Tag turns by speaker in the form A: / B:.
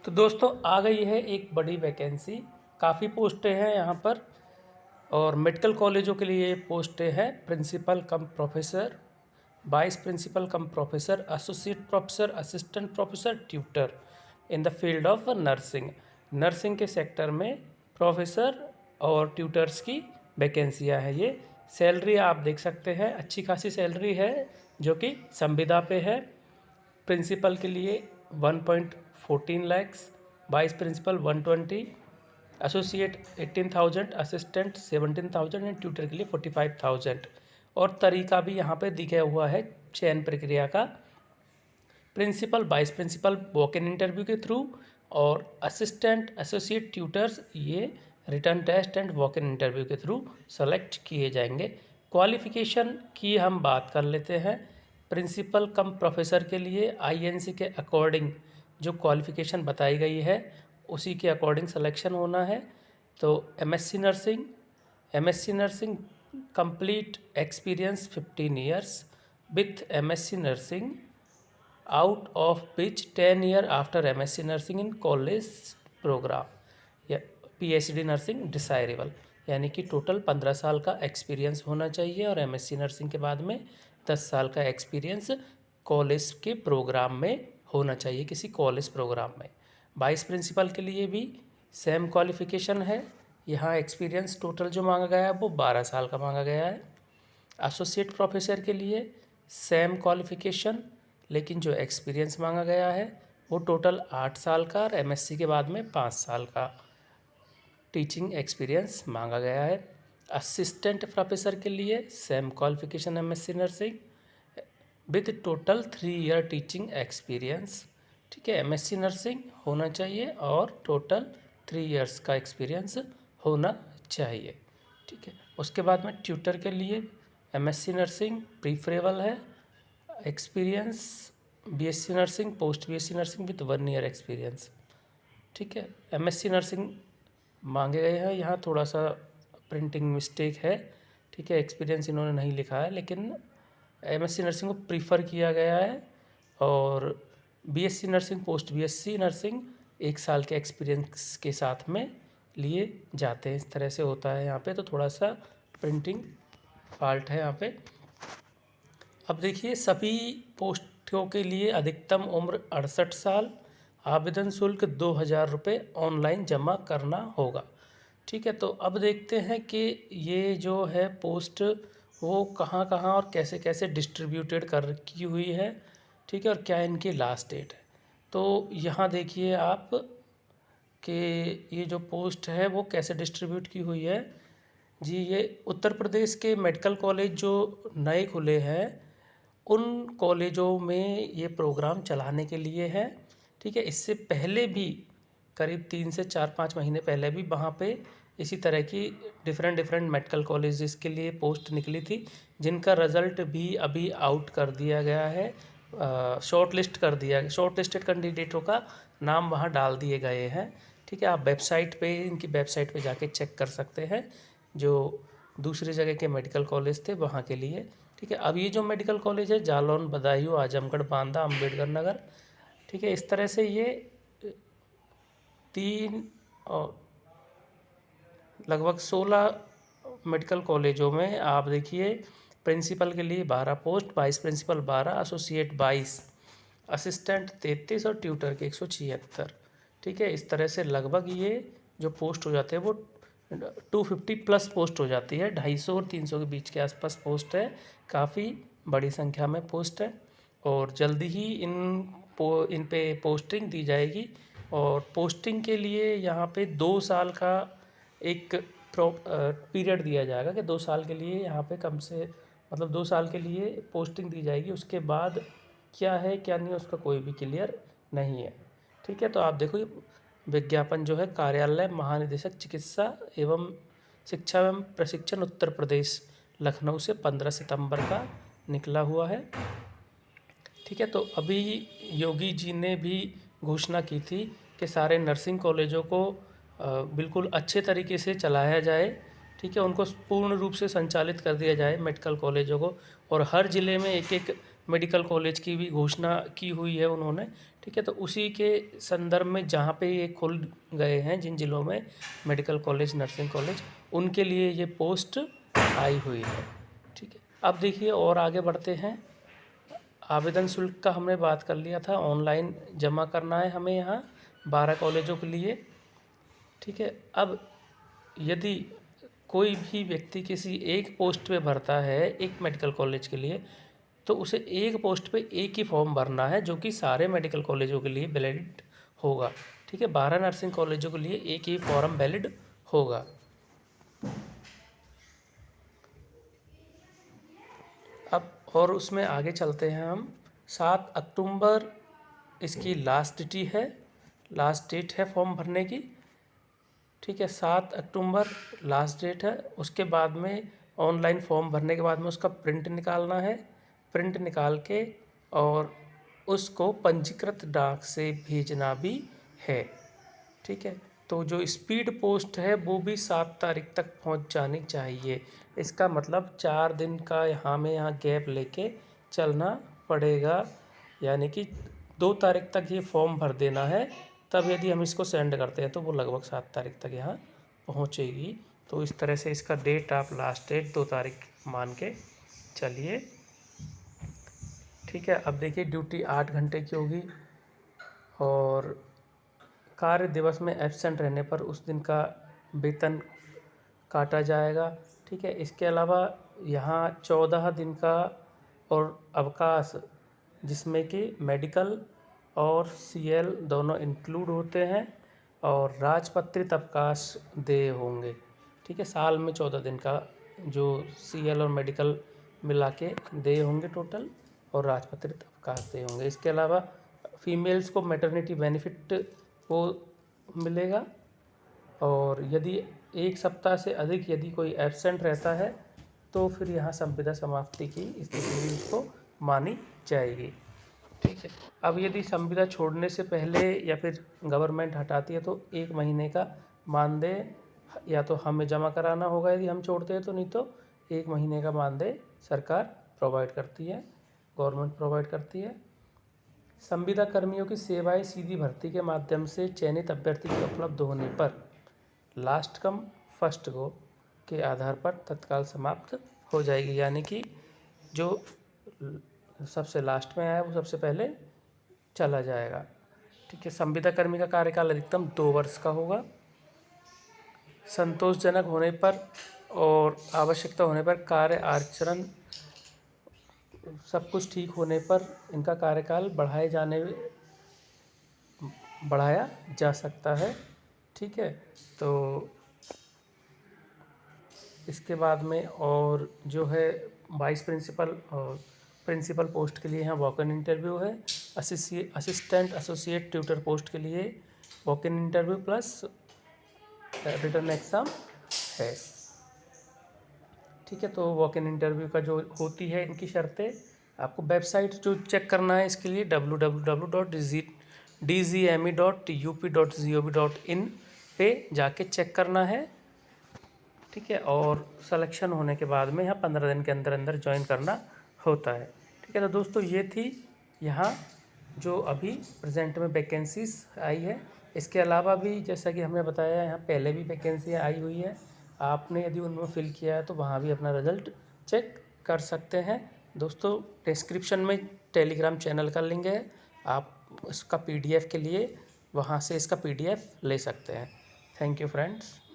A: तो दोस्तों आ गई है एक बड़ी वैकेंसी। काफ़ी पोस्टें हैं यहाँ पर और मेडिकल कॉलेजों के लिए पोस्टें हैं। Principal cum professor, vice principal cum professor, associate professor, assistant professor, tutor in the field of nursing. Nursing के सेक्टर में प्रोफेसर और ट्यूटर्स की वैकेंसियाँ हैं। ये सैलरी आप देख सकते हैं, अच्छी खासी सैलरी है जो कि संविदा पे है। प्रिंसिपल के लिए 1.14 lakhs, vice principal 120, associate 18,000, assistant 17,000 and tutor के लिए 45,000। और तरीका भी यहाँ पे दिखा हुआ है चयन प्रक्रिया का। Principal, vice principal walk in interview के थ्रू और असिस्टेंट, एसोसिएट, ट्यूटर्स ये written test and walk in interview के थ्रू सेलेक्ट किए जाएंगे। क्वालिफ़िकेशन की हम बात कर लेते हैं। प्रिंसिपल कम प्रोफेसर के लिए आईएनसी के अकॉर्डिंग जो क्वालिफ़िकेशन बताई गई है उसी के अकॉर्डिंग सिलेक्शन होना है। तो MSc nursing complete experience 15 years with MSc nursing, out of which 10 year after MSc nursing in college programme या पीएचडी नर्सिंग डिसायरेबल, यानी कि टोटल 15 साल का एक्सपीरियंस होना चाहिए और एमएससी नर्सिंग के बाद में 10 साल का एक्सपीरियंस कॉलेज के प्रोग्राम में होना चाहिए, किसी कॉलेज प्रोग्राम में। वाइस प्रिंसिपल के लिए भी सेम क्वालिफिकेशन है। यहाँ एक्सपीरियंस टोटल जो मांगा गया है वो 12 साल का मांगा गया है। एसोसिएट प्रोफेसर के लिए सेम क्वालिफिकेशन, लेकिन जो एक्सपीरियंस मांगा गया है वो टोटल 8 साल का और एमएससी के बाद में 5 साल का टीचिंग एक्सपीरियंस मांगा गया है। असिस्टेंट प्रोफेसर के लिए same qualification MSc nursing with total 3 year teaching experience. ठीक है, एमएससी नर्सिंग होना चाहिए और टोटल 3 ईयर्स का एक्सपीरियंस होना चाहिए। ठीक है, उसके बाद में ट्यूटर के लिए एमएससी नर्सिंग प्रीफरेबल है, experience BSc nursing, post BSc nursing with 1 year experience. ठीक है, एमएससी नर्सिंग मांगे गए हैं, यहाँ थोड़ा सा प्रिंटिंग मिस्टेक है। ठीक है, एक्सपीरियंस इन्होंने नहीं लिखा है, लेकिन एमएससी नर्सिंग को प्रीफर किया गया है। और BSc nursing, post BSc nursing 1 साल के एक्सपीरियंस के साथ में लिए जाते हैं। इस तरह से होता है यहाँ पे, तो थोड़ा सा प्रिंटिंग फॉल्ट है यहाँ पे। अब देखिए, सभी पोस्टों के लिए अधिकतम उम्र 68 साल, आवेदन शुल्क 2,000 रुपये ऑनलाइन जमा करना होगा। ठीक है, तो अब देखते हैं कि ये जो है पोस्ट वो कहाँ कहाँ और कैसे कैसे डिस्ट्रीब्यूटेड कर की हुई है। ठीक है, और क्या इनकी लास्ट डेट है। तो यहाँ देखिए आप कि ये जो पोस्ट है वो कैसे डिस्ट्रीब्यूट की हुई है। जी, ये उत्तर प्रदेश के मेडिकल कॉलेज जो नए खुले हैं उन कॉलेजों में ये प्रोग्राम चलाने के लिए है। ठीक है, इससे पहले भी करीब 3 से 4-5 महीने पहले भी वहाँ पे इसी तरह की डिफरेंट मेडिकल कॉलेजेस के लिए पोस्ट निकली थी, जिनका रिज़ल्ट भी अभी आउट कर दिया गया है, शॉर्ट लिस्टेड कैंडिडेटों का नाम वहाँ डाल दिए गए हैं। ठीक है, आप वेबसाइट पे, इनकी वेबसाइट पे जाके चेक कर सकते हैं जो दूसरी जगह के मेडिकल कॉलेज थे वहाँ के लिए। ठीक है, अब ये जो मेडिकल कॉलेज है जालौन, बदायूं, आजमगढ़, बांदा, अम्बेडकर नगर, ठीक है, इस तरह से ये 3 और लगभग 16 मेडिकल कॉलेजों में आप देखिए प्रिंसिपल के लिए 12 post, vice principal 12, associate 22, assistant 33 और ट्यूटर के 176। ठीक है, इस तरह से लगभग ये जो पोस्ट हो जाते हैं वो 250 प्लस पोस्ट हो जाती है। 250 और 300 के बीच के आसपास पोस्ट है, काफ़ी बड़ी संख्या में पोस्ट है और जल्दी ही इन पे पोस्टिंग दी जाएगी। और पोस्टिंग के लिए यहाँ पे 2 साल का एक पीरियड दिया जाएगा कि 2 साल के लिए यहाँ पे कम से मतलब 2 साल के लिए पोस्टिंग दी जाएगी। उसके बाद क्या है क्या नहीं उसका कोई भी क्लियर नहीं है। ठीक है, तो आप देखो ये विज्ञापन जो है कार्यालय महानिदेशक चिकित्सा एवं शिक्षा एवं प्रशिक्षण उत्तर प्रदेश लखनऊ से 15 सितंबर का निकला हुआ है। ठीक है, तो अभी योगी जी ने भी घोषणा की थी कि सारे नर्सिंग कॉलेजों को बिल्कुल अच्छे तरीके से चलाया जाए। ठीक है, उनको पूर्ण रूप से संचालित कर दिया जाए मेडिकल कॉलेजों को, और हर ज़िले में एक एक मेडिकल कॉलेज की भी घोषणा की हुई है उन्होंने, ठीक है। तो उसी के संदर्भ में जहाँ पे ये खुल गए हैं, जिन जिलों में मेडिकल कॉलेज, नर्सिंग कॉलेज, उनके लिए ये पोस्ट आई हुई है, ठीक है। अब देखिए और आगे बढ़ते हैं। आवेदन शुल्क का हमने बात कर लिया था, ऑनलाइन जमा करना है हमें यहाँ 12 कॉलेजों के लिए, ठीक है। अब यदि कोई भी व्यक्ति किसी एक पोस्ट पे भरता है एक मेडिकल कॉलेज के लिए, तो उसे एक पोस्ट पे एक ही फॉर्म भरना है, जो कि सारे मेडिकल कॉलेजों के लिए वैलिड होगा, ठीक है। 12 नर्सिंग कॉलेजों के लिए एक ही फॉर्म वैलिड होगा। अब और उसमें आगे चलते हैं हम। 7 अक्टूबर इसकी लास्ट डेट है फॉर्म भरने की, ठीक है। 7 अक्टूबर लास्ट डेट है। उसके बाद में ऑनलाइन फॉर्म भरने के बाद में उसका प्रिंट निकालना है, प्रिंट निकाल के और उसको पंजीकृत डाक से भेजना भी है, ठीक है। तो जो स्पीड पोस्ट है वो भी 7 तारीख तक पहुंच जानी चाहिए। इसका मतलब 4 दिन का यहाँ गैप लेके चलना पड़ेगा, यानी कि 2 तारीख तक ये फॉर्म भर देना है। तब यदि हम इसको सेंड करते हैं तो वो लगभग 7 तारीख तक यहाँ पहुँचेगी। तो इस तरह से इसका डेट आप लास्ट डेट 2 तारीख मान के चलिए, ठीक है। अब देखिए ड्यूटी 8 घंटे की होगी और कार्य दिवस में एब्सेंट रहने पर उस दिन का वेतन काटा जाएगा, ठीक है। इसके अलावा यहाँ 14 दिन का और अवकाश, जिसमें कि मेडिकल और सीएल दोनों इंक्लूड होते हैं, और राजपत्रित अवकाश देय होंगे, ठीक है। साल में 14 दिन का जो सीएल और मेडिकल मिला के देय होंगे टोटल, और राजपत्रित अवकाश देय होंगे। इसके अलावा फीमेल्स को मैटरनिटी बेनिफिट वो मिलेगा, और यदि 1 सप्ताह से अधिक यदि कोई एब्सेंट रहता है तो फिर यहाँ संविदा समाप्ति की स्थिति भी उसको मानी जाएगी, ठीक है। अब यदि संविदा छोड़ने से पहले या फिर गवर्नमेंट हटाती है तो 1 महीने का मानदेय या तो हमें जमा कराना होगा यदि हम छोड़ते हैं तो, नहीं तो 1 महीने का मानदेय सरकार प्रोवाइड करती है, गवर्नमेंट प्रोवाइड करती है। संविदा कर्मियों की सेवाएं सीधी भर्ती के माध्यम से चयनित अभ्यर्थी के उपलब्ध होने पर लास्ट कम फर्स्ट गो के आधार पर तत्काल समाप्त हो जाएगी, यानी कि जो सबसे लास्ट में आया वो सबसे पहले चला जाएगा, ठीक है। संविदा कर्मी का कार्यकाल अधिकतम 2 वर्ष का होगा। संतोषजनक होने पर और आवश्यकता होने पर कार्य आचरण सब कुछ ठीक होने पर इनका कार्यकाल बढ़ाया जा सकता है, ठीक है। तो इसके बाद में और जो है वाइस प्रिंसिपल और प्रिंसिपल पोस्ट के लिए यहाँ वॉक इन इंटरव्यू है। असिस्टेंट एसोसिएट ट्यूटर पोस्ट के लिए walk in interview plus written exam है, ठीक है। तो वॉक इन इंटरव्यू का जो होती है इनकी शर्तें, आपको वेबसाइट जो चेक करना है इसके लिए www.dgme.up.gov.in पे जाके चेक करना है, ठीक है। और सिलेक्शन होने के बाद में यहाँ 15 दिन के अंदर अंदर ज्वाइन करना होता है, ठीक है। तो दोस्तों ये थी यहाँ जो अभी प्रेजेंट में वैकेंसीज आई है। इसके अलावा भी जैसा कि हमने बताया यहाँ पहले भी वैकेंसी आई हुई है, आपने यदि उनमें फिल किया है तो वहाँ भी अपना रिज़ल्ट चेक कर सकते हैं। दोस्तों डिस्क्रिप्शन में टेलीग्राम चैनल का लिंक है, आप इसका PDF के लिए वहाँ से इसका PDF ले सकते हैं। Thank you friends.